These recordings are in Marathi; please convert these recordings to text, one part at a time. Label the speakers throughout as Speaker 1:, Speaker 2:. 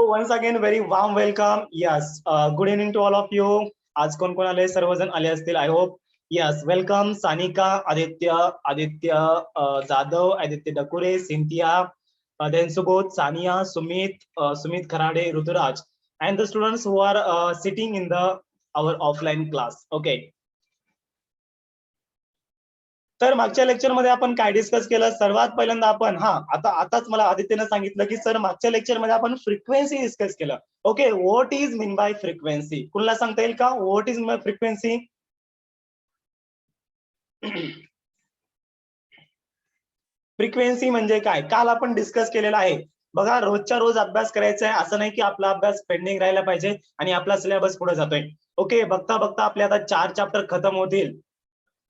Speaker 1: once again very warm welcome. Yes, good evening to all of you. आज कोण कोण आले? सर्वजण आले असतील. I hope. Yes, welcome Sanika, Aditya Jadhav, Aditya Dakure, Cynthia, then Subodh, Sania, Sumit Kharade, Ruturaj, and the students who are sitting in the our offline class. Okay. तर मागच्या लेक्चर मध्ये आपण काय डिस्कस केलं? सर्वात पहिल्यांदा आपण आताच मला आदित्यने सांगितलं की सर मागच्या लेक्चर मध्ये आपण फ्रिक्वेन्सी डिस्कस केलं. Okay, what is mean by frequency? कुणाला सांगता येईल का what is mean by frequency? Frequency म्हणजे काय? काल आपण डिस्कस केलेलं आहे. बघा, रोजच्या रोज अभ्यास करायचा आहे, असं नाही की आपला अभ्यास पेंडिंग राहायला पाहिजे आणि आपला सिलेबस पुढे जातोय. ओके, बघता बघता आपले आता 4 चॅप्टर खतम होतील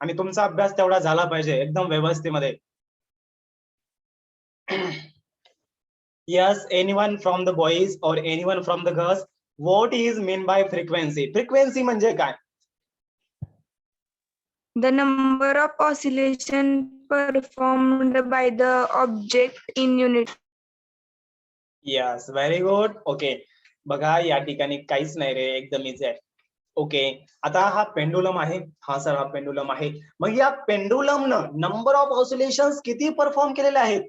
Speaker 1: आणि तुमचा अभ्यास तेवढा झाला पाहिजे एकदम व्यवस्थेमध्ये. Yes, anyone from the boys or anyone from the girls, what is mean by frequency? Frequency म्हणजे काय?
Speaker 2: The number of oscillation performed by the object in unit.
Speaker 1: Yes, very good. Okay, बघा या ठिकाणी काहीच नाही रे, एकदम इझी आहे. ओके, आता हा पेंडुलम आहे. हा सर, हा पेंडुलम आहे. मग या पेंडुलमनं नंबर ऑफ ऑसिलेशन्स किती परफॉर्म केलेले आहेत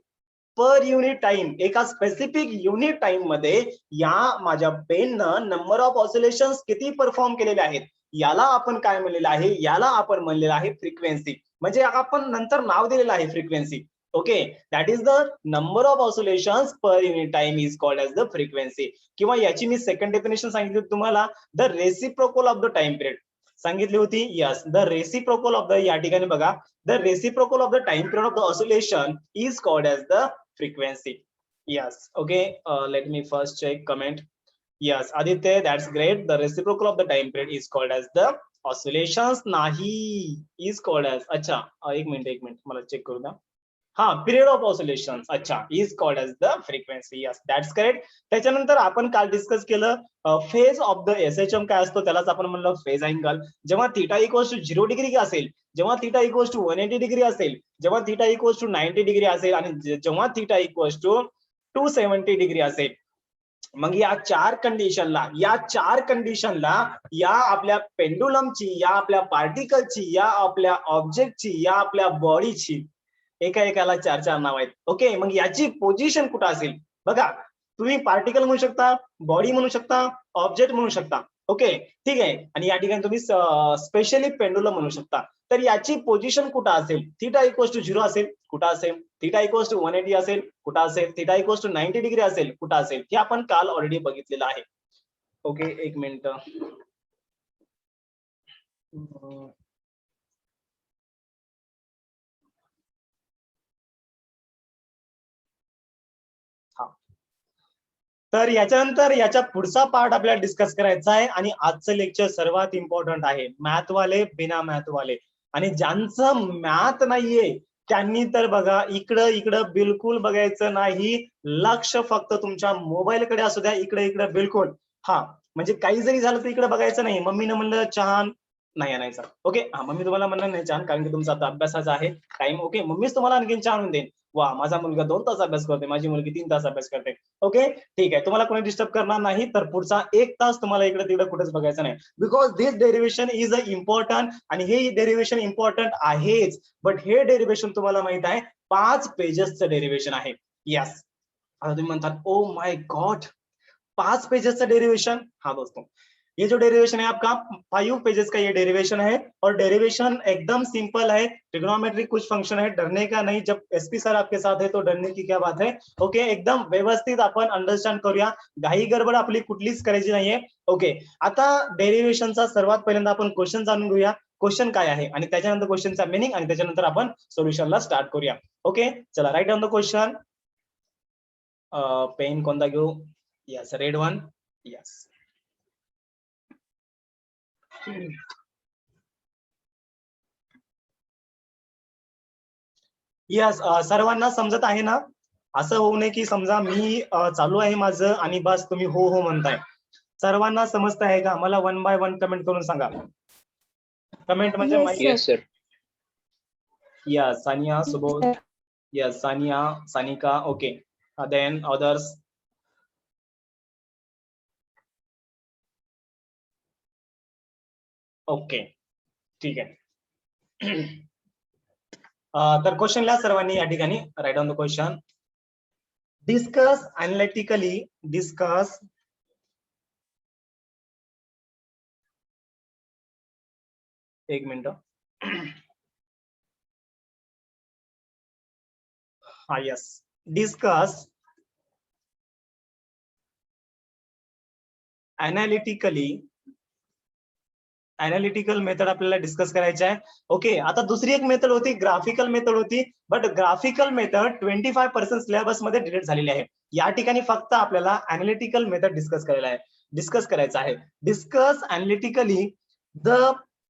Speaker 1: पर युनिट टाइम? एका स्पेसिफिक युनिट टाइम मध्ये या माझ्या पेननं नंबर ऑफ ऑसिलेशन्स किती परफॉर्म केलेले आहेत, याला आपण काय म्हणलेलं आहे? याला आपण म्हणलेलं आहे फ्रिक्वेन्सी. म्हणजे आपण नंतर नाव दिलेलं आहे frequency. Okay, that is the number of oscillations per unit time is called as the frequency. किंवा याची मी सेकंड डेफिनेशन सांगितली तुम्हाला, the reciprocal of the time period सांगितली होती. Yes, the reciprocal of the, या ठिकाणी बघा, the reciprocal of the time period of the oscillation is called as the frequency. Yes, okay, let me first check comment. Yes, Aditya, that's great. The reciprocal of the time period is called as the oscillations. Nahi is called as, अच्छा, एक मिनिट मला चेक करू द्या. पिरियड ऑफ ऑसिलेशन्स, अच्छा, is called as the frequency. Yes, that's correct. त्याच्यानंतर आपण काल डिस्कस केलं फेज ऑफ द SHM काय असतो, त्यालाच आपण म्हणलं फेज अँगल. जेव्हा थीटा इक्वल्स टू 0 डिग्री असेल, जेव्हा थीटा इक्वल्स टू 180 डिग्री असेल, जेव्हा थीटा इक्वल्स टू 90 डिग्री असेल आणि जेव्हा थीटा इक्वल्स टू 270 डिग्री असेल, मग या चार कंडिशनला या आपल्या पेंडुलमची, या आपल्या पार्टिकलची, या आपल्या ऑब्जेक्टची, या आपल्या बॉडीची एकाला 4 नाव आहेत. ओके, मग याची पोझिशन कुठं असेल? बघा, तुम्ही पार्टिकल म्हणू शकता, बॉडी म्हणू शकता, ऑब्जेक्ट म्हणू शकता. ओके, ठीक आहे. आणि या ठिकाणी तुम्ही स्पेशली पेंडुलम म्हणू शकता. तर याची पोझिशन कुठं असेल? थीटा इक्वल्स टू 0 असेल, कुठं असेल? थीटा इक्वल्स टू 180 असेल, कुठं असेल? थीटा इक्वल्स टू 90 डिग्री असेल, कुठं असेल? हे आपण काल ऑलरेडी बघितलेलं आहे. ओके, एक मिनिट. तर याच्यानंतर याच्या पुढचा पार्ट आपल्याला डिस्कस करायचा आहे आणि आजचं लेक्चर सर्वात इम्पॉर्टंट आहे. मॅथ वाले, बिना मॅथ वाले, आणि ज्यांचं मॅथ नाहीये त्यांनी तर बघा इकडं बिलकुल बघायचं नाही. लक्ष फक्त तुमच्या मोबाईलकडे असू द्या, इकडे बिलकुल. म्हणजे काही जरी झालं तर इकडे बघायचं नाही. मम्मीनं म्हणलं चहा नाही आणायचा. ओके, मम्मी तुम्हाला म्हणणार नाही चहा, कारण की तुमचा आता अभ्यासाचा आहे टाइम. ओके, मम्मीच तुम्हाला आणखीन चहा आणून देईन. वा, माझा मुलगा 2 तास अभ्यास करते, माझी मुलगी 3 तास अभ्यास करते. ओके, ठीक आहे, तुम्हाला कोणी डिस्टर्ब करणार नाही. तर पुढचा 1 तास तुम्हाला इकडे तिकडे कुठेच बघायचं नाही, because this derivation is a important. आणि हे डेरिव्हेशन इम्पॉर्टंट आहेच, बट हे डेरिव्हेशन तुम्हाला माहित आहे 5 पेजेसचं डेरिव्हेशन आहे. यस, आता तुम्ही म्हणतात ओ माय गॉड, 5 पेजेसचं डेरिव्हेशन. दोस्तों, ये जो डेरिवेशन है आपका 5 पेजेस का ये डेरिवेशन है, और डेरिवेशन एकदम सिंपल है. ट्रिग्नोमेट्रिक कुछ फंक्शन है, डरने का नहीं. जब SP सर आपके साथ है तो डरने की क्या बात है. ओके, एकदम व्यवस्थित आपण अंडरस्टँड करूया. घाई गडबड आपली कुठलीच करायची नाहीये. ओके, आता डेरिवेशनचा सर्वात पहिल्यांदा आपण क्वेश्चन जाणून घेऊया. क्वेश्चन काय आहे आणि त्याच्यानंतर क्वेश्चनचा मिनिंग, आणि त्याच्यानंतर आपण सोल्युशनला स्टार्ट करूया. ओके, चला, write down the question. Pen कोणता घेऊ? Yes, red one. Yes, yes, सर्वांना समजत आहे ना? असं होऊ नये की समजा मी चालू आहे माझं आणि बस तुम्ही हो हो म्हणताय. सर्वांना समजत आहे का? मला 1 बाय 1 कमेंट करून सांगा. कमेंट म्हणजे
Speaker 3: yes sir.
Speaker 1: Yes, Saniya, Subodh. Yes, Saniya, Sanika. Okay, then others. Okay, ठीक आहे. तर क्वेश्चन लिहा सर्वांनी या ठिकाणी. Write on the question. Discuss analytically. Discuss एक मिनिट. हा yes. Discuss analytically. Analytical method आपल्याला डिस्कस करायची आहे. ओके, आता दुसरी एक मेथड होती, ग्राफिकल मेथड होती. बट ग्राफिकल मेथड 25% सिलेबस मध्ये डिलीट झालेली आहे. या ठिकाणी फक्त आपल्याला अनालिटिकल मेथड डिस्कस करायचं आहे. Discuss अनालिटिकली the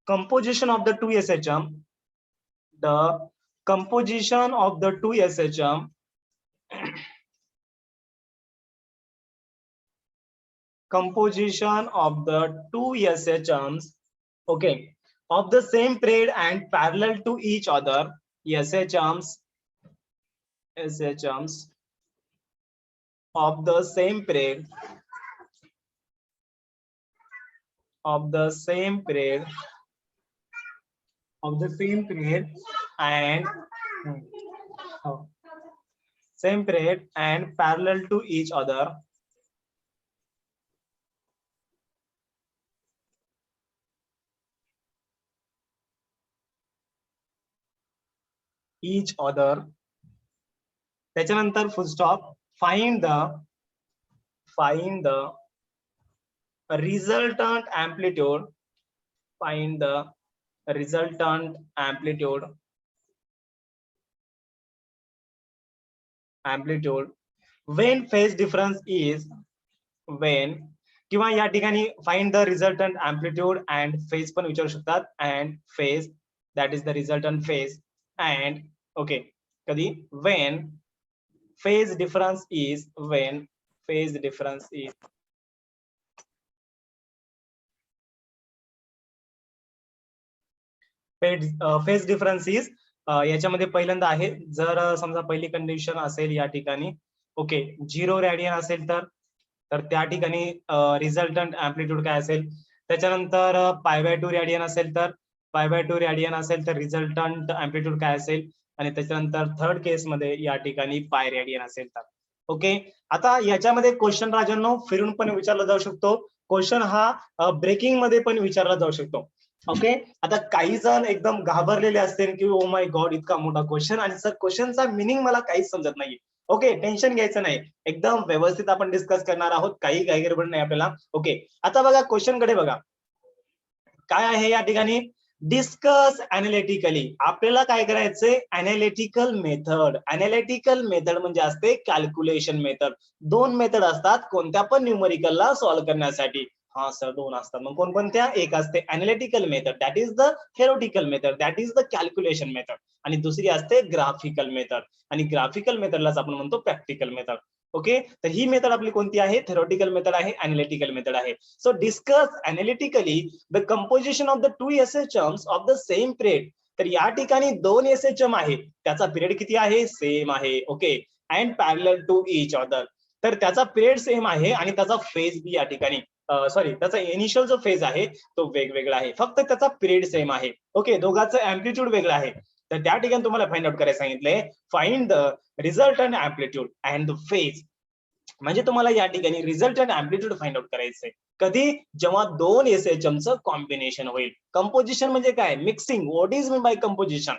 Speaker 1: composition of the 2 SHM. The composition of the 2 SHM. Composition of the 2 SHMs, okay, of the same period and parallel to each other. SHMs of the same period, and same period and parallel to each other. त्याच्यानंतर फुल stop. find the resultant amplitude. Find the resultant amplitude when phase difference is when, किंवा या ठिकाणी find the resultant amplitude and phase पण विचारू शकतात. and phase, that is the resultant phase. and okay, कधी when phase difference is phase difference is याच्यामध्ये पहिल्यांदा आहे, जर समजा पहिली कंडिशन असेल या ठिकाणी ओके 0 रेडियन असेल तर त्या ठिकाणी रिझल्टंट अँप्लिट्यूड काय असेल. त्याच्यानंतर π/2 रेडियन असेल तर रिझल्टंट अँप्लिट्यूड काय असेल. आणि त्याच्यानंतर थर्ड केस मध्ये या ठिकाणी पाय रेडियन असेल तर. ओके, आता याच्यामध्ये क्वेश्चन राजांनो फिरून पण विचारला जाऊ शकतो. क्वेश्चन हा ब्रेकिंग मध्ये पण विचारला जाऊ शकतो. ओके, आता काही जण एकदम घाबरलेले असतील की ओ माय गॉड इतका मोठा क्वेश्चन आणि सर क्वेश्चनचा मिनिंग मला काहीच समजत नाहीये. ओके, टेन्शन घ्यायचं नाही, एकदम व्यवस्थित आपण डिस्कस करणार आहोत, काही गडबड नाही आपल्याला. ओके, आता बघा क्वेश्चन कडे बघा काय आहे या ठिकाणी. डिस्कस अनालिटिकली. आपल्याला काय करायचंय, अनालिटिकल मेथड म्हणजे असते कॅल्क्युलेशन मेथड. 2 मेथड असतात कोणत्या पण न्यूमरिकलला सॉल्व्ह करण्यासाठी. हा सर 2 असतात, मग कोणकोणत्या. एक असते analytical method, that is the theoretical method, that is the calculation method. आणि दुसरी असते ग्राफिकल मेथड, आणि ग्राफिकल मेथडलाच आपण म्हणतो प्रॅक्टिकल मेथड. ओके, तर ही मेथड आपली कोणती आहे, थेरोटिकल मेथड आहे, अनालिटिकल मेथड आहे. So discuss अनालिटिकली the composition of the 2 SHMs of the same period. तर या ठिकाणी 2 SHM आहे, त्याचा पिरियड किती आहे, सेम आहे. Okay, and parallel to each other. तर त्याचा पिरियड सेम आहे आणि त्याचा फेज बी या ठिकाणी त्याचा इनिशियल जो फेज आहे तो वेगवेगळा आहे, फक्त त्याचा पिरियड सेम आहे. ओके, दोघांचं अँप्लिट्यूड वेगळं आहे. तर त्या ठिकाणी तुम्हाला फाइंड आउट करायला सांगितलंय, find the resultant amplitude and the phase. म्हणजे तुम्हाला या ठिकाणी रिझल्टंट अँप्लिट्यूड फाइंड आउट करायचंय. कधी, जेव्हा 2 SHM चं कॉम्बिनेशन होईल. कंपोजिशन म्हणजे काय, mixing. What is mean by composition.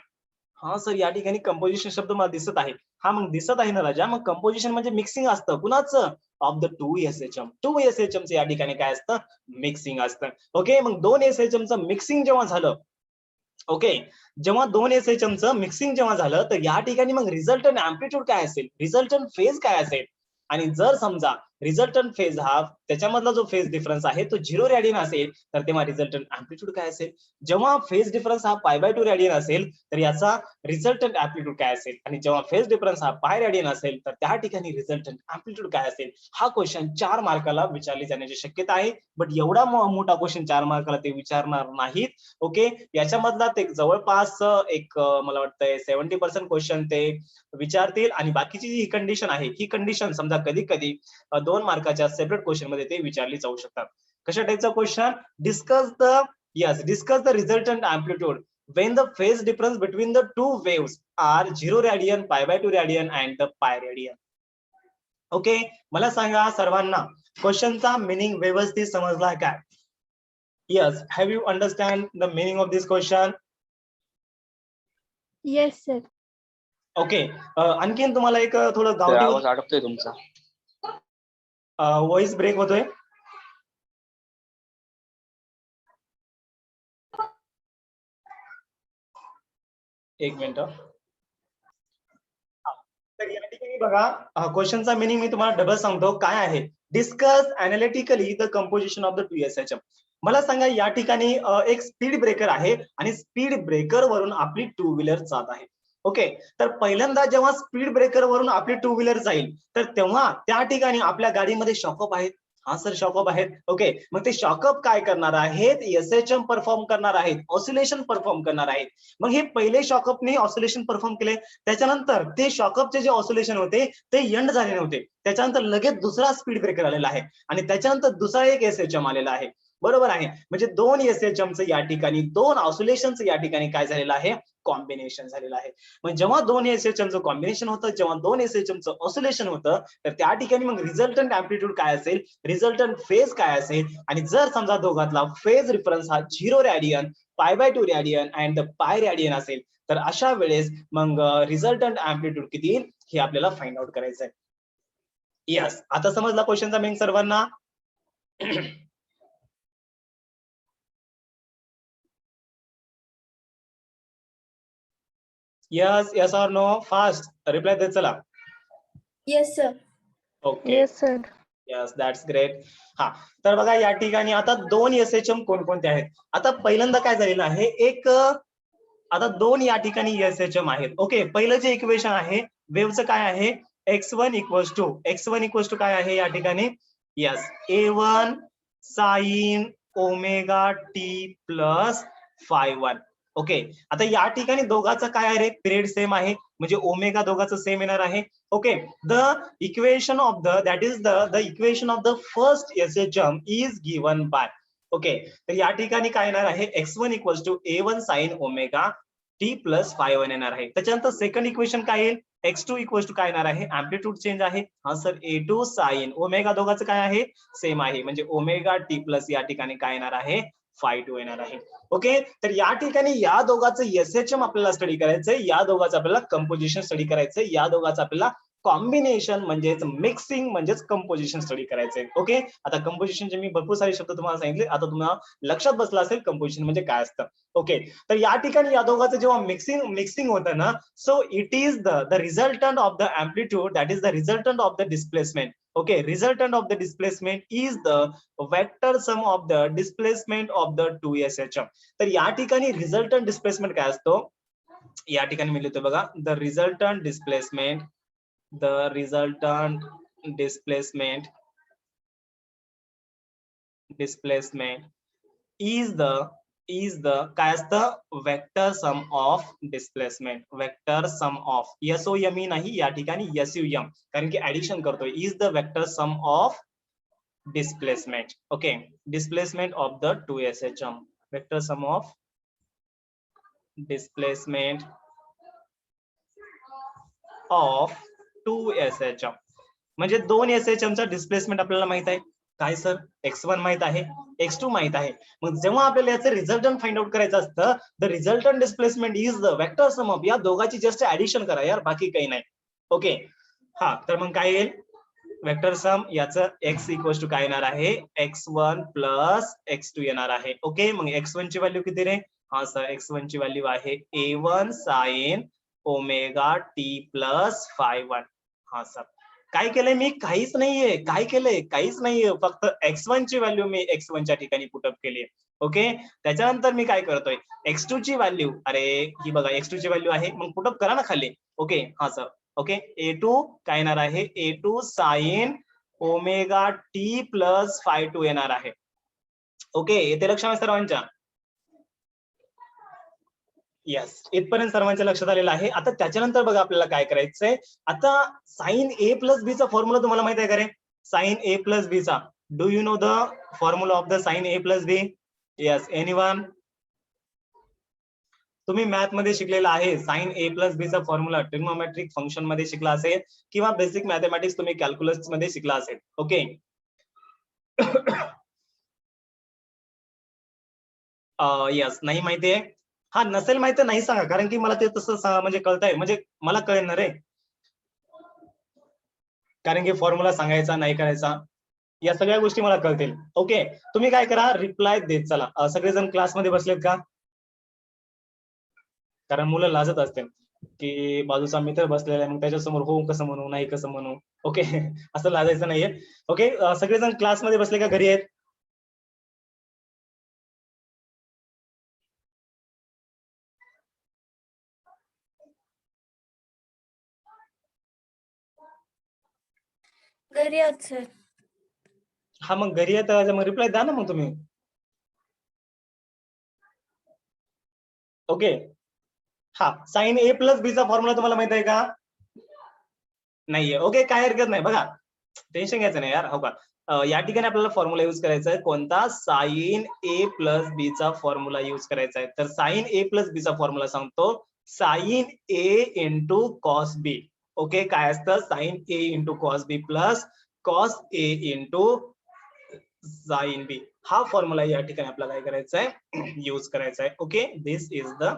Speaker 1: हा सर या ठिकाणी कंपोजिशन शब्द मला दिसत आहे. हा मग दिसत आहे ना राजा, मग कंपोजिशन म्हणजे मिक्सिंग असतं. कुणाचं, ऑफ द 2 SHM. 2 SHM चं या ठिकाणी काय असतं, मिक्सिंग असतं. ओके, मग 2 SHM चं मिक्सिंग जेव्हा झालं, ओके, जेव्हा 2 SHM चं मिक्सिंग जेव्हा झालं, तर या ठिकाणी मग रिझल्टंट अँप्लिट्यूड काय असेल, रिझल्टंट फेज काय असेल. आणि जर समजा रिझल्टंट फेज हा त्याच्यामधला जो फेज डिफरन्स आहे तो 0 रेडियन असेल, तर तेव्हा रिझल्टंट अँप्लिट्यूड काय असेल. जेव्हा फेज डिफरन्स हा π/2 रेडियन असेल, तर याचा रिझल्टंट अँप्लिट्यूड काय असेल. आणि जेव्हा फेज डिफरन्स हा π रेडियन असेल, तर त्या ठिकाणी रिझल्टंट अँप्लिट्यूड काय असेल. हा क्वेश्चन 4 मार्काला विचारली जाण्याची शक्यता आहे. बट एवढा मोठा क्वेश्चन 4 मार्काला ते विचारणार नाहीत. ओके, याच्यामधला ते जवळपास एक मला वाटतंय 70% क्वेश्चन ते विचारतील. आणि बाकीची जी कंडिशन आहे, ही कंडिशन समजा कधी कधी 2 मार्काच्या सेपरेट क्वेश्चन मध्ये ते विचारली जाऊ शकतात. कशा टाईपचा question, discuss the Yes, discuss the resultant amplitude when the phase difference between the two waves are 0 radian, pi by 2 radian and the pi radian. Okay, मला सांगा सर्वांना क्वेश्चनचा मिनिंग व्यवस्थित समजला काय? Yes, have you understand the meaning of this question?
Speaker 2: Yes, sir.
Speaker 1: Okay, आणखीन तुम्हाला एक थोडं
Speaker 3: सर,
Speaker 1: गावठी
Speaker 3: आवाज अडकतोय तुमचा.
Speaker 1: व्हॉइस ब्रेक होतोय. एक मिनिट. तर या ठिकाणी बघा, क्वेश्चनचा मिनिंग मी तुम्हाला डबल सांगतो काय आहे. Discuss अनालिटिकली the composition of the 2SHM. मला सांगा या ठिकाणी एक स्पीड ब्रेकर आहे आणि स्पीड ब्रेकर वरून आपली टू व्हीलर जात आहे. ओके, तर पहिल्यांदा जेव्हा स्पीड ब्रेकर वरून आपली टू व्हीलर जाईल तर तेव्हा त्या ठिकाणी आपल्या गाडीमध्ये शॉकअप आहेत. हा सर, शॉकअप आहेत. ओके, मग ते शॉकअप काय करणार आहेत? SHM परफॉर्म करणार आहेत, ऑसिलेशन परफॉर्म करणार आहेत. मग हे पहिले शॉकअपने ऑसिलेशन परफॉर्म केले, त्याच्यानंतर ते शॉकअपचे जे ऑसिलेशन होते ते एंड झाले नव्हते, त्याच्यानंतर लगेच दुसरा स्पीड ब्रेकर आलेला आहे आणि त्याच्यानंतर दुसरा एक SHM आलेला आहे. बरोबर आहे, म्हणजे दोन SHMचं या ठिकाणी, दोन ऑसिलेशनचं या ठिकाणी काय झालेलं आहे? कॉम्बिनेशन झालेलं आहे. मग जेव्हा दोन SHMचं कॉम्बिनेशन होतं, जेव्हा दोन SHMचं ऑसिलेशन होतं, तर त्या ठिकाणी मग रिझल्टंट अँप्लिट्यूड काय असेल, रिझल्टंट फेज काय असेल, आणि जर समजा दोघातला फेज रिफरन्स हा 0 radian, pi by 2 radian and the pi radian असेल, तर अशा वेळेस मग रिझल्टंट अँप्लिट्यूड किती हे आपल्याला फाइंड आउट करायचं आहे. यस, आता समजला क्वेश्चनचा मेन सर्वांना? यस, यस और नो? फास्ट रिप्लाय देत चला.
Speaker 2: Yes, sir.
Speaker 1: Okay,
Speaker 2: Yes, sir.
Speaker 1: Yes, that's great. हा, तर बघा या ठिकाणी आता दोन SHM कोणकोणते आहेत. आता पहिल्यांदा काय झालेलं आहे, एक आता दोन या ठिकाणी SHM आहेत. ओके, पहिलं जे इक्वेशन आहे वेव्हचं काय आहे, x1 इक्वल्स टू काय आहे या ठिकाणी? Yes, A1 sine omega t plus phi1. Okay, आता या ठिकाणी दोघांचं काय आहे रे, पिरियड सेम आहे, म्हणजे ओमेगा दोघांचं सेम येणार आहे. Okay, the equation of the equation of the first SHM is given by. Okay, तर या ठिकाणी काय येणार आहे, x1 equals to A1 sine omega t plus phi1 येणार आहे. त्याच्यानंतर सेकंड इक्वेशन काय येईल, x2 इक्वल्स टू काय येणार आहे, अँप्लिट्यूड चेंज आहे. हा सर, A2 साइन ओमेगा दोघांचं काय आहे, सेम आहे, म्हणजे ओमेगा टी प्लस या ठिकाणी काय येणार आहे, phi2 येणार आहे. ओके, तर या ठिकाणी या दोघांचं SHM आपल्याला स्टडी करायचंय, या दोघांचं आपल्याला कंपोजिशन स्टडी करायचंय, या दोघांचं आपल्याला कॉम्बिनेशन म्हणजेच मिक्सिंग म्हणजेच कंपोजिशन स्टडी करायचंय. ओके, आता कंपोजिशनचे मी भरपूर सारे शब्द तुम्हाला सांगितले, आता तुम्हाला लक्षात बसला असेल कंपोजिशन म्हणजे काय असतं. ओके, तर या ठिकाणी या दोघांचं जेव्हा मिक्सिंग होतं ना, so it is the resultant of the amplitude, that is the resultant of the displacement. Okay, resultant of the displacement is the vector sum of the displacement of the 2 SHM. तर या ठिकाणी रिझल्टंट डिस्प्लेसमेंट काय असतो, या ठिकाणी मी लिहितो बघा, the resultant displacement is the काय असतं, vector sum of displacement, vector sum of, SOME नाही या ठिकाणी SUM, कारण की ऍडिशन करतोय, is the vector sum of displacement. Okay, displacement of the 2 SHM, vector sum of displacement of 2 SHM. म्हणजे दोन SHM चा डिस्प्लेसमेंट आपल्याला माहित आहे काय सर, x1 माहित आहे, x2 माहित आहे. मग जेव्हा आपल्याला याचं रिझल्टंट फाइंड आउट करायचं असतं, the resultant displacement is the vector sum of, या दोघांची जस्ट ऍडिशन करा यार, बाकी काही नाही. ओके, हा, तर मग काय येईल, वेक्टर सम याचं x इक्वल्स टू काय येणार आहे, x1 प्लस x2 येणार आहे. ओके, मग x1 ची व्हॅल्यू किती रे, हा सर, x1 ची व्हॅल्यू आहे A1 sine omega t plus phi1. हा सर, काय केलंय मी, काहीच नाहीये, काय केलंय, काहीच नाहीये, फक्त x1 ची व्हॅल्यू मी x1 च्या ठिकाणी पुटअप केली. ओके, त्याच्यानंतर मी काय करतोय, x2 ची व्हॅल्यू, अरे ही बघा x2 ची व्हॅल्यू आहे, मग पुटअप करा ना खाली. ओके, हा सर, ओके, A2 काय येणार आहे, A2 sign omega t plus phi2 येणार आहे. ओके, येते लक्षात आहे सर्वांच्या? यस, इथपर्यंत सर्वांच्या लक्षात आलेलं आहे. आता त्याच्यानंतर बघा आपल्याला काय करायचंय, आता साइन A प्लस बी चा फॉर्म्युला तुम्हाला माहित आहे का रे, साइन A प्लस बी चा, do you know the formula of the sine A plus B? Yes, anyone? तुम्ही मॅथ मध्ये शिकलेला आहे साइन ए प्लस बी चा फॉर्म्युला ट्रिग्नोमेट्रिक फंक्शन मध्ये शिकला असेल किंवा बेसिक मॅथमॅटिक्स तुम्ही कॅल्क्युलस मध्ये शिकला असेल. ओके. यस, नाही माहितीये? हा, नसेल माहिती नाही सांगा, कारण की मला ते तसं म्हणजे कळतंय, म्हणजे मला कळणार रे, कारण की फॉर्म्युला सांगायचा नाही करायचा या सगळ्या गोष्टी मला कळतील. ओके, तुम्ही काय करा, रिप्लाय देत चला. सगळेजण क्लासमध्ये बसलेत का? कारण मुलं लाजत असतील की बाजूचा मित्र बसलेला आहे, मग त्याच्यासमोर हो कसं म्हणू, नाही कसं म्हणू. ओके. असं लाजायचं नाहीये. ओके, सगळेजण क्लासमध्ये बसले का घरी आहेत?
Speaker 2: घरी आहोत सर.
Speaker 1: हा, मग घरी आहेत, मग रिप्लाय द्या ना मग तुम्ही. ओके. हा, साइन ए प्लस बी चा फॉर्म्युला तुम्हाला माहित आहे का? नाहीये. ओके, काय हरकत नाही. बघा, टेन्शन घ्यायचं नाही यार. हो का, या ठिकाणी आपल्याला फॉर्म्युला युज करायचा आहे कोणता? साइन ए प्लस बी चा फॉर्म्युला युज करायचा आहे. तर साइन ए प्लस बी चा फॉर्म्युला सांगतो, साइन ए इंटू कॉस बी. ओके, काय असतं? साइन ए into cos B plus cos ए इंटू साइन बी. हा फॉर्म्युला या ठिकाणी आपल्याला काय करायचा आहे? युज करायचा आहे. Okay, this is the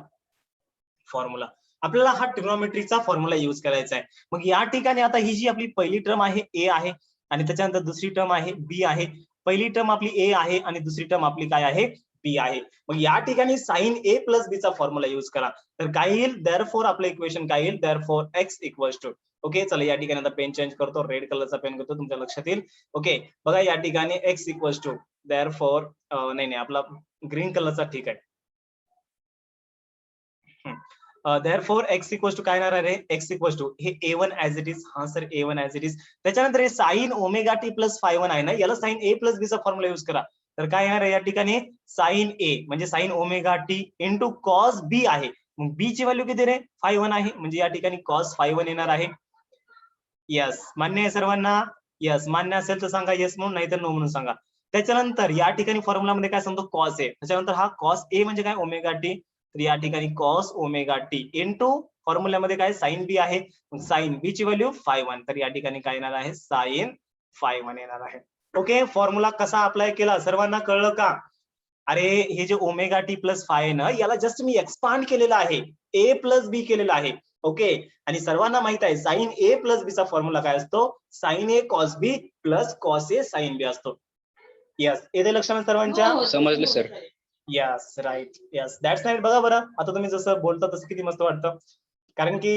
Speaker 1: formula. आपल्याला हा ट्रिग्नोमेट्रीचा फॉर्म्युला युज करायचा आहे. मग या ठिकाणी आता ही जी आपली पहिली टर्म आहे ए आहे, आणि त्याच्यानंतर दुसरी टर्म आहे बी आहे. पहिली टर्म आपली ए आहे आणि दुसरी टर्म आपली काय आहे? बी आहे. मग या ठिकाणी साइन ए प्लस बी चा फॉर्म्युला युज करा. तर काय येईल? देअरफॉर आपलं इक्वेशन काय येईल? Therefore x equals to. Okay, चला या ठिकाणी आता पेन चेंज करतो, रेड कलरचा पेन करतो, तुमच्या लक्षात येईल. ओके, बघा या ठिकाणी एक्स इक्वल्स टू देअरफॉर, नाही आपला ग्रीन कलरचा ठीक आहे. therefore x equals to काय येणार आहे? x equals to हे a1 as it is. हा sir, a1 as it is. त्याच्यानंतर हे sine omega t plus five 1 आहे ना, याला साइन ए प्लस बी चा फॉर्म्युला युज करा. तर काय येणार आहे या ठिकाणी? साइन ए म्हणजे sine omega t into cos B आहे. मग बी ची व्हॅल्यू किती रे? फाय 1 आहे, म्हणजे या ठिकाणी कॉस फाय 1 येणार आहे. यस, मान्य आहे सर्वांना? यस, मान्य असेल तर सांगा येस म्हणून, नाही तर नो म्हणून सांगा. त्याच्यानंतर या ठिकाणी फॉर्म्युला मध्ये काय सांगतो? Cos A. त्याच्यानंतर हा कॉस ए म्हणजे काय? Omega T. तर या ठिकाणी कॉस ओमेगा टी इंटू फॉर्म्युल्यामध्ये काय? साइन बी आहे. साइन बी ची व्हॅल्यू फाय 1. तर या ठिकाणी काय येणार आहे? साइन फाय 1 येणार आहे. ओके, फॉर्म्युला कसा अप्लाय केला सर्वांना कळलं का? अरे, हे जे ओमेगा टी प्लस फाय ना, याला जस्ट मी एक्सपांड केलेलं आहे, ए प्लस बी केलेलं आहे. ओके, आणि सर्वांना माहित आहे साइन ए प्लस बी चा फॉर्म्युला काय असतो? Sine A cos B plus cos A sine B असतो. यस, येते लक्षात सर्वांच्या?
Speaker 3: समजलं sir.
Speaker 1: Yes, right. Yes, that's right. बघा बरं, आता तुम्ही जसं बोलता तसं किती मस्त वाटतं, कारण की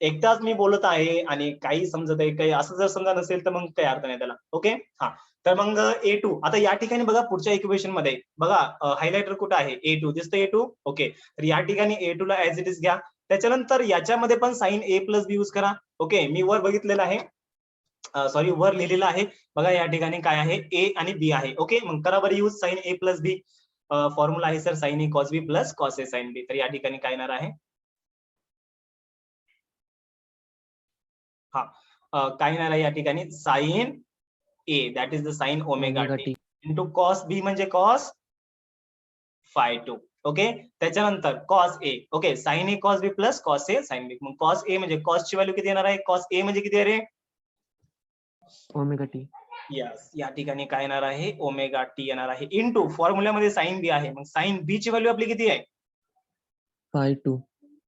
Speaker 1: एकटाच मी बोलत आहे आणि काही समजत आहे, काही असं जर समजा नसेल तर मग काही अर्थ नाही त्याला. ओके, हा, तर मग A2 आता या ठिकाणी बघा पुढच्या इक्वेशन मध्ये बघा, हायलाइटर कुठं आहे? A2 दिसतं? A2. ओके, तर या ठिकाणी A2 ला ऍज इट इज घ्या. त्याच्यानंतर याच्यामध्ये पण sine A plus B use करा. ओके, मी वर बघितलेलं आहे, सॉरी वर लिहिलेलं आहे बघा, या ठिकाणी काय आहे? ए आणि बी आहे. ओके, मग करा बरं use sign A plus B. Formula आहे sir sign A cos B plus cos A sine बी. तर या ठिकाणी काय येणार आहे? हा, काय येणार आहे या ठिकाणी? Sine A that is the sine omega t into cos B म्हणजे कॉस फाय 2. ओके, त्याच्यानंतर cos A. Okay, sine A cos B plus cos A sine B. मग कॉस ए म्हणजे कॉस ची व्हॅल्यू किती येणार आहे? कॉस ए म्हणजे किती आहे रे?
Speaker 3: Omega T.
Speaker 1: यस, या ठिकाणी काय येणार आहे? ओमेगा टी येणार आहे इंटू फॉर्म्युल्यामध्ये साइन बी आहे, मग साइन बी ची व्हॅल्यू आपली किती आहे?
Speaker 3: Five 2.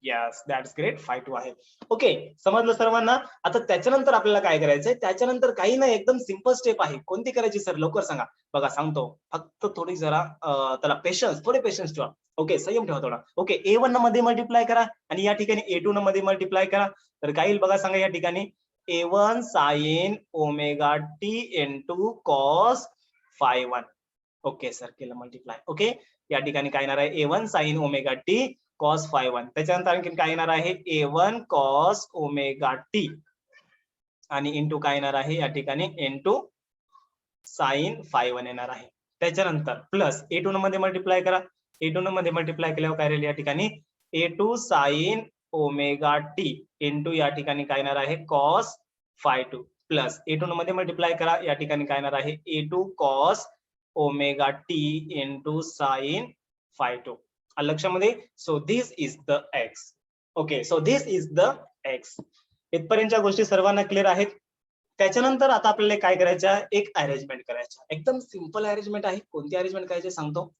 Speaker 1: Yes, that's great, five 2 आहे. ओके, समजलं सर्वांना? आता त्याच्यानंतर आपल्याला काय करायचंय? त्याच्यानंतर काही नाही, एकदम सिंपल स्टेप आहे. कोणती करायची सर? लवकर सांगा. बघा सांगतो, फक्त थोडी जरा त्याला पेशन्स, थोडे पेशन्स ठेवा. ओके, संयम ठेवा थोडा. ओके, A1 मध्ये मल्टिप्लाय करा आणि या ठिकाणी A2 मध्ये मल्टिप्लाय करा. तर काय येईल बघा, सांगा या ठिकाणी? A1 sine omega t into cos phi 1. Okay sir, केलं मल्टिप्लाय. ओके, या ठिकाणी काय येणार आहे? A1 sine omega T cos phi 1. त्याच्यानंतर आणखी काय येणार आहे? A1 कॉस ओमेगा टी आणि इंटू काय येणार आहे या ठिकाणी? इंटू साइन फाय 1 येणार आहे. त्याच्यानंतर प्लस A2 मध्ये मल्टिप्लाय करा. A2 मध्ये मल्टिप्लाय केल्यावर काय राहील या ठिकाणी? A2 sign omega t into या ठिकाणी काय येणार आहे? कॉस फाय 2 प्लस A2 मध्ये मल्टिप्लाय करा, या ठिकाणी काय येणार आहे? A2 cos omega t into sine phi 2. लक्षामध्ये. So this is the X. Okay, so this is the X. इथपर्यंतच्या गोष्टी सर्वांना क्लिअर आहेत. त्याच्यानंतर आता आपल्याला काय करायचं, एक अरेंजमेंट करायचं. एकदम सिंपल अरेंजमेंट आहे. कोणती अरेंजमेंट करायची सांगतो.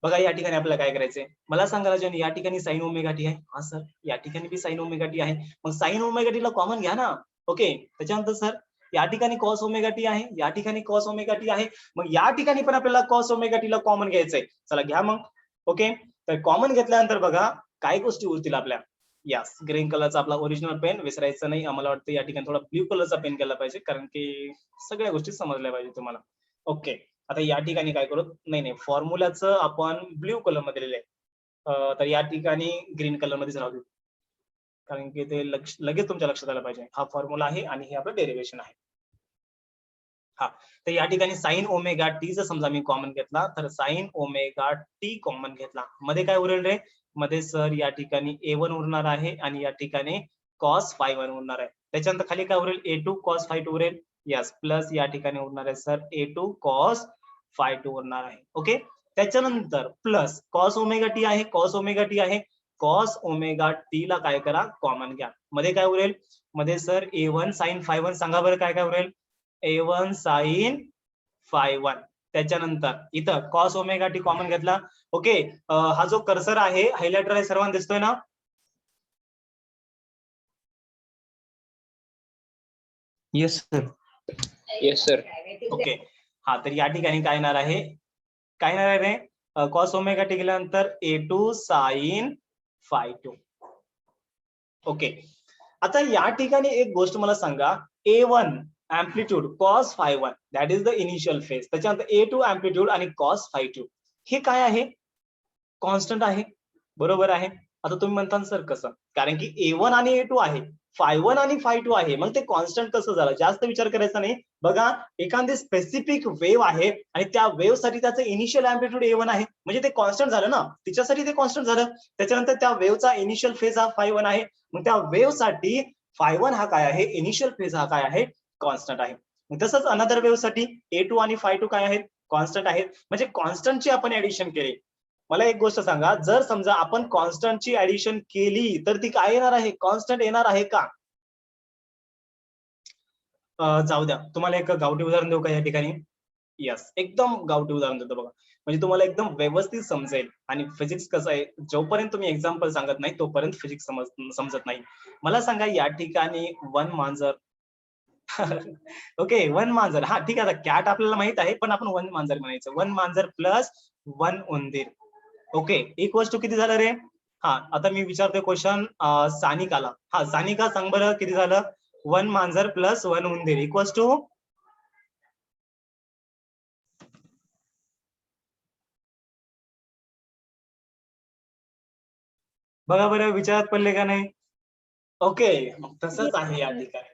Speaker 1: बघा या ठिकाणी आपल्याला काय करायचंय, मला सांगा राजन, या ठिकाणी साइन ओमेगा टी आहे. हा सर, या ठिकाणी बी साइन ओमेगा टी आहे. मग साइन ओमेगा टी ला कॉमन घ्या ना. ओके, त्याच्यानंतर सर या ठिकाणी कॉस ओमेगा टी आहे, या ठिकाणी कॉस ओमेगा टी आहे. मग या ठिकाणी पण आपल्याला कॉस ओमेगा टी ला कॉमन घ्यायचंय. चला घ्या मग. ओके, तर कॉमन घेतल्यानंतर बघा काय गोष्टी उरतील आपल्या. यस, ग्रीन कलरचा आपला ओरिजिनल पेन विसरायचं नाही. आम्हाला वाटतं या ठिकाणी थोडा ब्ल्यू कलरचा पेन केला पाहिजे, कारण की सगळ्या गोष्टी समजल्या पाहिजे तुम्हाला. ओके, आता या ठिकाणी काय करू, नाही फॉर्म्युलाचं आपण ब्ल्यू कलर मध्ये लिहिलंय, तर या ठिकाणी ग्रीन कलर मध्येच राहू देऊ, कारण की ते लगेच तुमच्या लक्षात आलं पाहिजे. हा फॉर्म्युला आहे आणि हे आपलं डेरिव्हेशन आहे. हा, तर या ठिकाणी साइन ओमेगा टी जर समजा मी कॉमन घेतला, तर साइन ओमेगा टी कॉमन घेतला, मध्ये काय उरेल रे, मध्ये सर या ठिकाणी A1 उरणार आहे आणि या ठिकाणी कॉस फाय 1 उरणार आहे. त्याच्यानंतर खाली काय उरेल, A2 कॉस फाय 2 उरेल. यस, प्लस या ठिकाणी उरणार आहे सर A2 कॉस फाय 2 उरणार आहे. ओके, त्याच्यानंतर प्लस कॉस ओमेगा टी आहे, कॉस ओमेगा टी आहे, कॉस ओमेगा टी ला काय करा, कॉमन घ्या. मध्ये काय उरेल, मध्ये सर A1 साइन फाय 1, सांगा बरं काय काय उरेल, A1 साइन फाय 1. त्याच्यानंतर इथं कॉस ओमेगा टी कॉमन घेतला. ओके, हा जो कर्सर आहे हायलाइटर आहे, सर्वांना दिसतोय ना.
Speaker 3: Yes sir.
Speaker 4: Yes sir.
Speaker 1: Okay, हा, तर या ठिकाणी काय येणार आहे, काय येणार आहे रे, कॉस ओमेगा टी गेल्यानंतर A2 साइन फाय 2. ओके, आता या ठिकाणी एक गोष्ट मला सांगा, A1 amplitude cos phi 1, that is the initial phase. त्याच्यानंतर A2 एम्प्लिट्यूड आणि कॉस फाय 2 हे काय आहे, कॉन्स्टंट आहे. बरोबर आहे. आता तुम्ही म्हणता सर कसं, कारण की A1 आणि A2 आहे, फाय 1 आणि फाय 2 आहे, मग ते कॉन्स्टंट कसं झालं. जास्त विचार करायचा नाही. बघा, एखादी स्पेसिफिक वेव्ह आहे आणि त्या वेव्ह साठी त्याचं इनिशियल एम्प्लिट्यूड A1 आहे, म्हणजे ते कॉन्स्टंट झालं ना, तिच्यासाठी ते कॉन्स्टंट झालं. त्याच्यानंतर त्या वेव्हचा इनिशियल फेज हा फाय 1 आहे, मग त्या वेव्ह साठी फाय 1 हा काय आहे, इनिशियल फेज हा काय आहे, कॉन्स्टंट आहे. तसंच अनदर वेव्ह साठी A2 आणि फाय 2 काय आहेत, कॉन्स्टंट आहेत. म्हणजे कॉन्स्टंटची आपण ऍडिशन केली. मला एक गोष्ट सांगा, जर समजा आपण कॉन्स्टंटची ऍडिशन केली तर ती काय येणार आहे, कॉन्स्टंट येणार आहे का. जाऊ द्या, तुम्हाला एक गावठी उदाहरण देऊ का या ठिकाणी. यस, एकदम गावठी उदाहरण देतो बघा, म्हणजे तुम्हाला एकदम व्यवस्थित समजेल. आणि फिजिक्स कसं आहे, जोपर्यंत तुम्ही एक्झाम्पल सांगत नाही तोपर्यंत फिजिक्स समजत नाही. मला सांगा या ठिकाणी वन मांजर ओके, वन मांजर, हा ठीक आहे, आता कॅट आपल्याला माहित आहे, पण आपण वन मांजर म्हणायचं. वन मांजर प्लस वन उंदीर. ओके, इक्वल्स टू किती झालं रे. हा, आता मी विचारतोय क्वेश्चन सानिकाला. हा, सानिका सांग बरं किती झालं, वन मांजर प्लस वन उंदीर इक्वल्स टू, बघा बरं, विचारात पडले का नाही. ओके, मग तसंच आहे या ठिकाणी.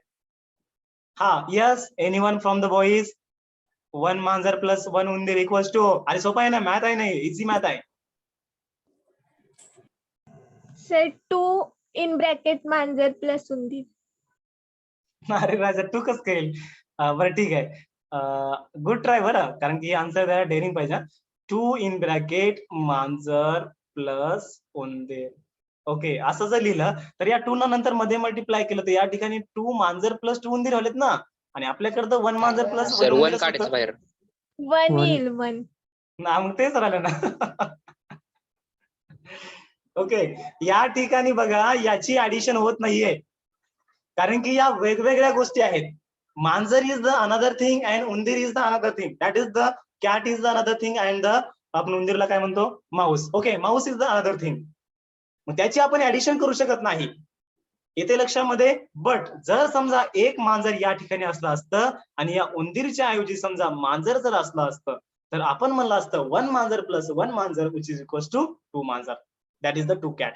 Speaker 1: हा, yes, anyone from the boys, one मांजर प्लस वन उंदीर इक्वल्स टू, अरे सोपा आहे ना, मॅथ आहे नाही, इझी मॅथ आहे.
Speaker 5: सर 2 इन ब्रॅकेट मांजर प्लस उंदीर.
Speaker 1: अरे राजा, तू कसं केल. बरं ठीक आहे, गुड ट्राय बरं, कारण की आन्सर द्यायला डेअरिंग पाहिजे. 2 इन ब्रॅकेट मांजर प्लस उंदीर. ओके, असं जर लिहिलं तर या 2 नंतर मध्ये मल्टिप्लाय केलं तर या ठिकाणी 2 मांजर प्लस 2 उंदीर होलेत ना, आणि आपल्याकडे वन मांजर प्लस
Speaker 4: सर
Speaker 1: वन
Speaker 4: वन
Speaker 1: उंदीर
Speaker 4: काढायचं बाहेर.
Speaker 5: 1
Speaker 3: One.
Speaker 5: येईल 1.
Speaker 1: ना, मग तेच राहिलं ना. ओके, या ठिकाणी बघा याची ऍडिशन होत नाहीये, कारण की या वेगवेगळ्या गोष्टी आहेत. मांजर is the another thing and उंदीर is the another thing, that is the cat is the another thing and the, आपण उंदीरला काय म्हणतो, mouse. Okay, mouse is the another thing. मग त्याची आपण ऍडिशन करू शकत नाही, येते लक्षामध्ये. बट जर समजा एक मांजर या ठिकाणी असलं असतं आणि या उंदीरच्या ऐवजी समजा मांजर जर असलं असतं, तर आपण म्हणलं असतं वन मांजर प्लस वन मांजर विच इज इक्वल्स टू 2 मांजर, that is the 2 cat.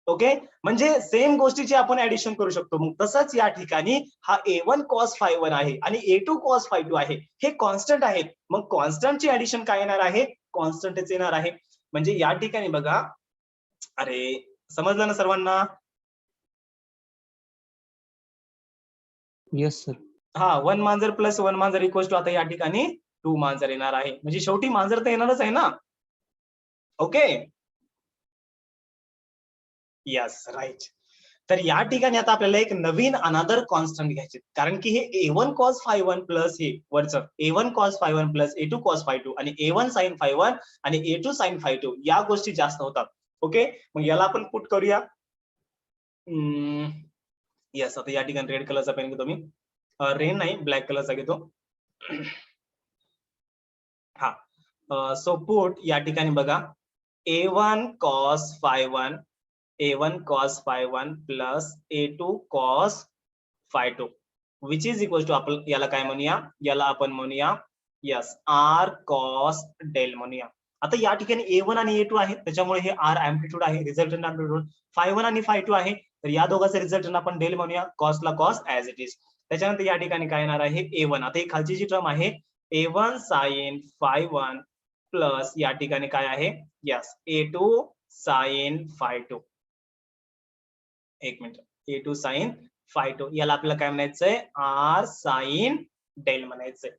Speaker 1: Okay, म्हणजे सेम गोष्टीची आपण ऍडिशन करू शकतो. मग तसंच या ठिकाणी हा A1 कॉस फाय 1 आहे आणि A2 कॉस फाय 2 आहे, हे कॉन्स्टंट आहेत. मग कॉन्स्टंटची ऍडिशन काय येणार आहे, कॉन्स्टंटच येणार आहे. म्हणजे या ठिकाणी बघा, अरे समजलं ना सर्वांना.
Speaker 3: Yes sir.
Speaker 1: हा, वन मांजर प्लस वन मांजर इक्वल्स टू, आता या ठिकाणी टू मांजर येणार आहे, म्हणजे शेवटी मांजर तर येणारच आहे ना. Okay, yes right. तर या ठिकाणी आता आपल्याला एक नवीन अनादर कॉन्स्टंट घ्यायचे, कारण की हे A1 cos phi1 प्लस हे वरचं A1 cos phi1 plus A2 cos phi2 आणि A1 sin phi1 आणि A2 sin phi2 या गोष्टी जास्त होतात. ओके, मग याला आपण पुट करूया. यस, आता या ठिकाणी रेड कलरचा पेन घेतो मी, रेड नाही ब्लॅक कलरचा घेतो. हा, सो पुट या ठिकाणी बघा A1 cos phi1 A1 cos phi1 plus A2 cos phi2 which is equal to आपण याला काय म्हणूया, याला आपण म्हणूया यस R cos del म्हणूया. आता या ठिकाणी A1 आणि A2 आहे, त्याच्यामुळे हे R अँप्लिट्यूड आहे, रिझल्टंट अँप्लिट्यूड. phi1 आणि phi2 आहे, तर या दोघांचे रिझल्टंट आपण डेल म्हणूया, cos ला cos ऍज इट इज. त्याच्यानंतर या ठिकाणी काय येणार आहे A1. आता ही खालची जी टर्म आहे A1 sin phi1 प्लस या ठिकाणी काय आहे यस A2 sin phi2. एक मिनिट, A2 sin phi2 याला आपल्याला काय म्हणायचंय R sin del म्हणायचंय.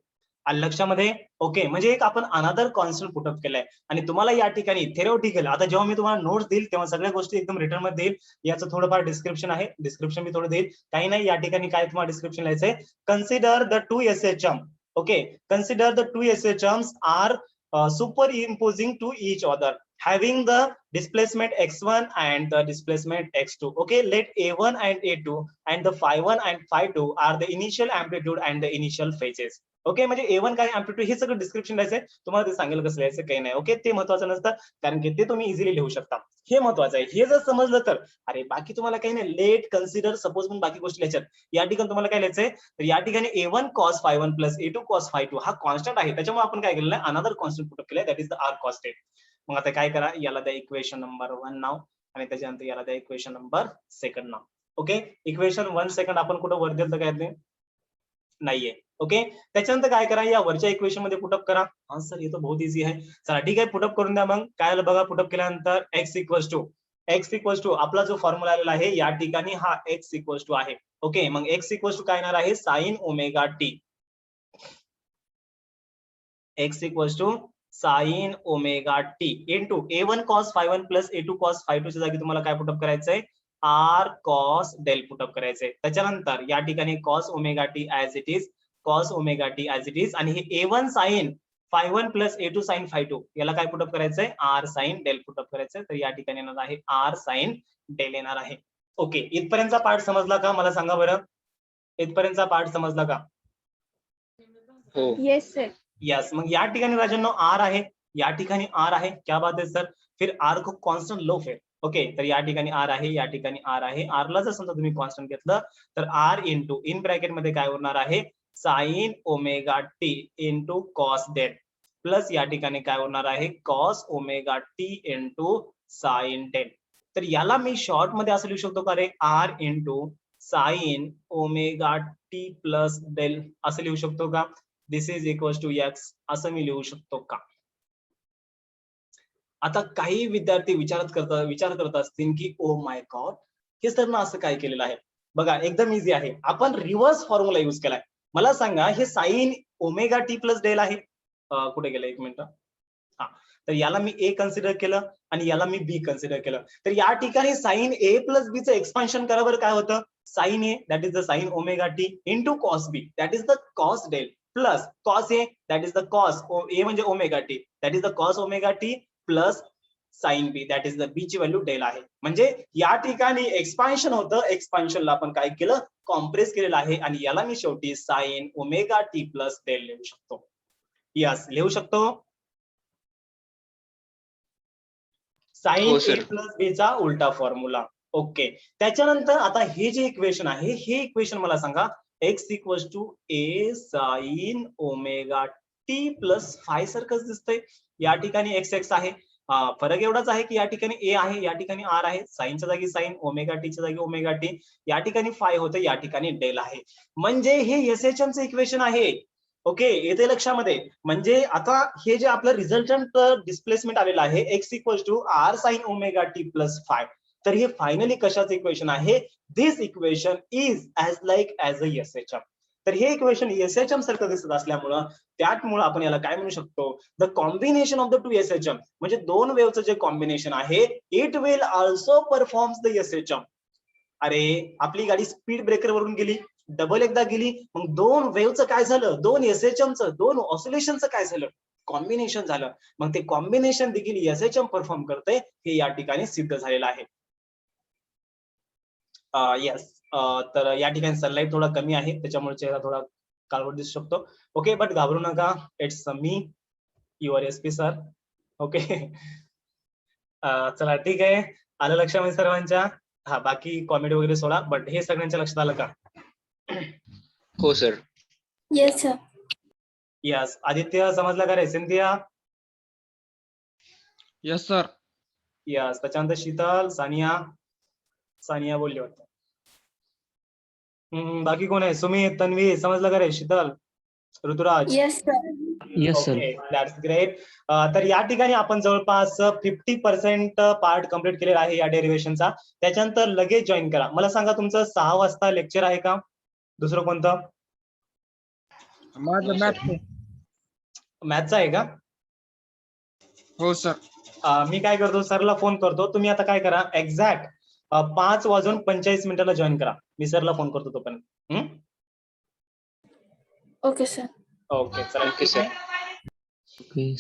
Speaker 1: आलं लक्षामध्ये? ओके, म्हणजे एक आपण अनादर कॉन्स्टंट पुटअप केलाय आणि तुम्हाला या ठिकाणी थेरोटिकल, आता जेव्हा मी तुम्हाला नोट्स देईल तेव्हा सगळ्या गोष्टी एकदम रिटर्न मध्ये देईल. याचं थोडंफार डिस्क्रिप्शन आहे, डिस्क्रिप्शन मी थोडं देईल, काही नाही. या ठिकाणी काय तुम्हाला डिस्क्रिप्शन लिहायचंय, consider the two SHM. Okay, consider the two SHMs are superimposing to each other having the displacement x1 and the displacement x2. Okay, let A1 and A2 and the phi1 and phi2 are the initial amplitude and the initial phases. Okay, म्हणजे A1 काय अँप्लिट्यूड हे सगळं डिस्क्रिप्शन लिहायचंय, तुम्हाला ते सांगेल कसं लिहायचं काही नाही. ओके, ते महत्वाचं नसतं, कारण की ते तुम्ही इझिली लिहू शकता, हे महत्वाचं आहे. हे जर समजलं तर अरे बाकी तुम्हाला काही नाही, लेट कन्सिडर सपोज म्हणून बाकी गोष्टी लिहायच्यात. या ठिकाणी तुम्हाला काय लिहायचंय, तर या ठिकाणी A1 cos phi1 plus A2 cos phi2 हा कॉन्स्टंट आहे, त्याच्यामुळे आपण काय केलेलं आहे अनदर कॉन्स्टंट पुट केलंय, that is the R cos del. मग आता काय करा, याला द्या इक्वेशन नंबर 1 नाव आणि त्याच्यानंतर याला द्या इक्वेशन नंबर 2 नाव. ओके, इक्वेशन 1 2 आपण कुठं वर दिलं तर काय नाहीये. ओके, त्याच्यानंतर काय करा, या वरच्या इक्वेशन मध्ये पुटअप करा. हा सर हे तर बहुत इझी आहे. चला ठीक आहे, पुटअप करून द्या. मग काय आलं बघा, पुटअप केल्यानंतर x इक्वल्स टू आपला जो फॉर्म्युला आलेला आहे या ठिकाणी हा x इक्वल्स टू आहे. ओके, मग x इक्वल्स टू काय येणार आहे sine omega t. x equals to sine omega t into A1 cos phi1 plus A2 cos phi2 च्या जागी तुम्हाला काय पुटअप करायचंय R cos del पुटअप करायचंय. त्याच्यानंतर या ठिकाणी cos omega T as it is, cos omega T as it is, आणि हे A1 sin phi1 plus A2 sin phi2 याला काय पुटअप करायचंय R sin del पुटअप करायचंय. तर या ठिकाणी येणार आहे R sin del येणार आहे. ओके, इथपर्यंतचा पार्ट समजला का मला सांगा बरं, इथपर्यंतचा पार्ट समजला का?
Speaker 3: हो.
Speaker 5: Yes sir.
Speaker 1: यस, मग या ठिकाणी राजांनो R आहे, या ठिकाणी R आहे, क्या बात है सर. फिर R को कॉन्स्टंट लो फिर. ओके, तर या ठिकाणी R आहे, या ठिकाणी R आहे. R ला जर समजा तुम्ही कॉन्स्टंट घेतलं तर R इंटू इन ब्रॅकेट मध्ये काय होणार आहे sine omega t into cos del plus या ठिकाणी काय होणार आहे cos omega t into sine del. तर याला मी शॉर्ट मध्ये असं लिहू शकतो का रे, R into sine omega t plus del असं लिहू शकतो का? This is equal to x असं मी लिहू शकतो का? आता काही विद्यार्थी विचार करत असतील की ओ माय गॉड, हे सर ना असं काय केलेलं आहे. बघा एकदम इझी आहे, आपण रिव्हर्स फॉर्म्युला युज केलाय. मला सांगा हे sine omega t plus del आहे, कुठे गेलं एक मिनिट, हा, तर याला मी ए कन्सिडर केलं आणि याला मी बी कन्सिडर केलं. तर या ठिकाणी साइन ए प्लस बी चं एक्सपान्शन करा बरं, काय होतं sine A that is the sine omega t into cos B that is the cos del plus cos A that is the cos A म्हणजे omega t that is the cos omega t plus sine B that is the B ची व्हॅल्यू डेल आहे. म्हणजे या ठिकाणी एक्सपान्शन होतं, एक्सपान्शनला आपण काय केलं कॉम्प्रेस केलेलं आहे आणि याला मी शेवटी sine omega t plus del लिहू शकतो. यस, लिहू शकतो साइन ए प्लस बी चा उलटा फॉर्म्युला. ओके, त्याच्यानंतर आता हे जे इक्वेशन आहे हे इक्वेशन मला सांगा x equals to A sine omega t plus phi सारखंच दिसतंय. या ठिकाणी एक्स एक्स आहे, फरक एवढाच आहे की या ठिकाणी ए आहे, या ठिकाणी आर आहे, साइनच्या जागी साइन, ओमेगा टीच्या जागी ओमेगा टी, या ठिकाणी फाय होतं, या ठिकाणी डेल आहे. म्हणजे हे एसएचएम चं इक्वेशन आहे. ओके, येते लक्षामध्ये. म्हणजे आता हे जे आपलं रिझल्टंट डिस्प्लेसमेंट आलेलं आहे X equals to R sine omega t plus phi, तर हे फायनली कशाचं इक्वेशन आहे, this equation is as like as a SHM. तर हे इक्वेशन एसएचएम सारखं दिसत असल्यामुळं त्यामुळे आपण याला काय म्हणू शकतो, the combination of the two SHM, म्हणजे दोन वेव्हचं जे कॉम्बिनेशन आहे, it will also performs the SHM. अरे आपली गाडी स्पीड ब्रेकर वरून गेली, डबल एकदा गेली, मग दोन वेव्हचं काय झालं, दोन एसएचएमचं, दोन ऑसिलेशनचं काय झालं, कॉम्बिनेशन झालं. मग ते कॉम्बिनेशन देखील एसएचएम परफॉर्म करते, हे या ठिकाणी सिद्ध झालेलं आहे. येस, तर या ठिकाणी सनलाईट थोडा कमी आहे, त्याच्यामुळे चेहरा थोडा काळवट दिसू शकतो. ओके, बट घाबरू नका, it's me your SP sir. Okay, चला ठीक आहे, आलं लक्षामध्ये सर्वांच्या. हा, बाकी कॉमेडी वगैरे सोडा, बट हे सगळ्यांच्या लक्षात आलं का?
Speaker 3: हो sir.
Speaker 4: Yes sir.
Speaker 1: Yes, Aditya समजलं का रे? सिंधिया?
Speaker 6: Yes sir.
Speaker 1: यस, त्याच्यानंतर शीतल, सानिया बोलली वाटतं. बाकी कोण आहे? सुमित, तन्वी, समजलं का रे? Sheetal, Rituraj?
Speaker 4: Yes sir.
Speaker 7: Yes sir.
Speaker 1: Okay, that's great. तर या ठिकाणी आपण जवळपास 50% पार्ट कम्प्लीट केलेला आहे या डेरिव्हेशनचा. त्याच्यानंतर लगेच जॉईन करा. मला सांगा, तुमचं 6 वाजता लेक्चर आहे का? दुसरं कोणतं?
Speaker 6: माझं
Speaker 1: मॅथचा आहे का?
Speaker 6: हो सर.
Speaker 1: मी काय करतो, सरला फोन करतो. तुम्ही आता काय करा, एक्झॅक्ट 5:45 जॉईन करा. मी सरला फोन करतो तोपर्यंत.
Speaker 4: Okay sir.
Speaker 1: ओके, चला.
Speaker 3: Okay sir.
Speaker 7: ओके